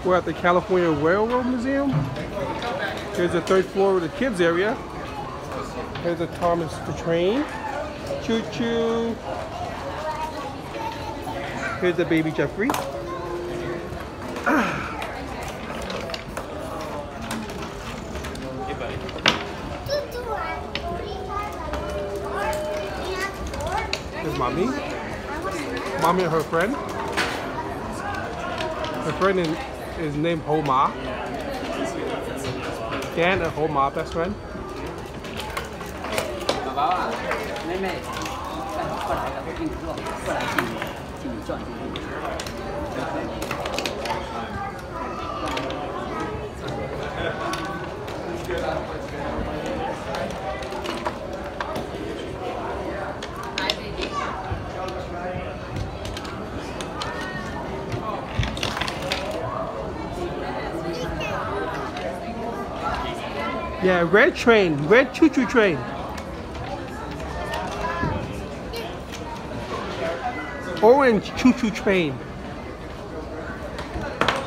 We're at the California Railroad Museum. Here's the third floor of the kids area. Here's the Thomas the Train. Choo choo. Here's the baby Jeffrey. Here's mommy. Mommy and her friend. Her friend is named Homa. Dan and Homa, best friend. Yeah, red train, red choo-choo train. Orange choo-choo train.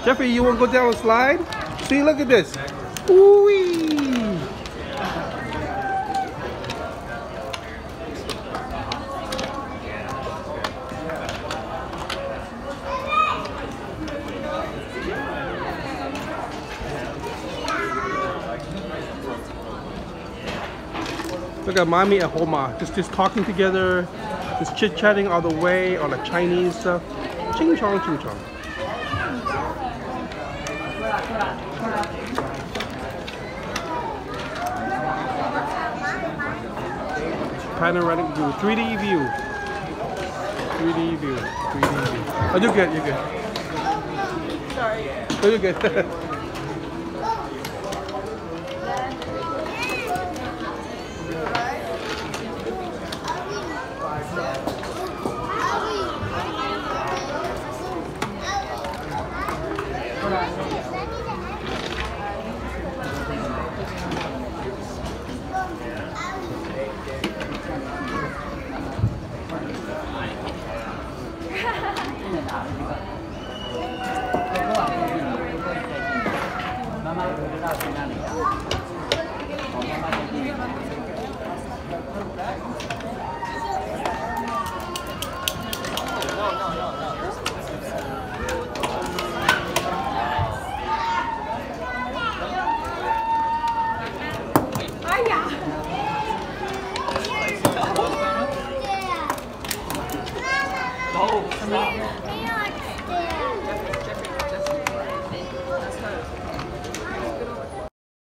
Jeffrey, you want to go down the slide? See, look at this. Ooh-wee. Look at mommy and Homa, just talking together, just chit-chatting all the way on the Chinese stuff. Ching chong, ching chong. Panoramic view, 3D view. 3D view, 3D view. Oh, you're good, you're good. Sorry. Oh, you're good.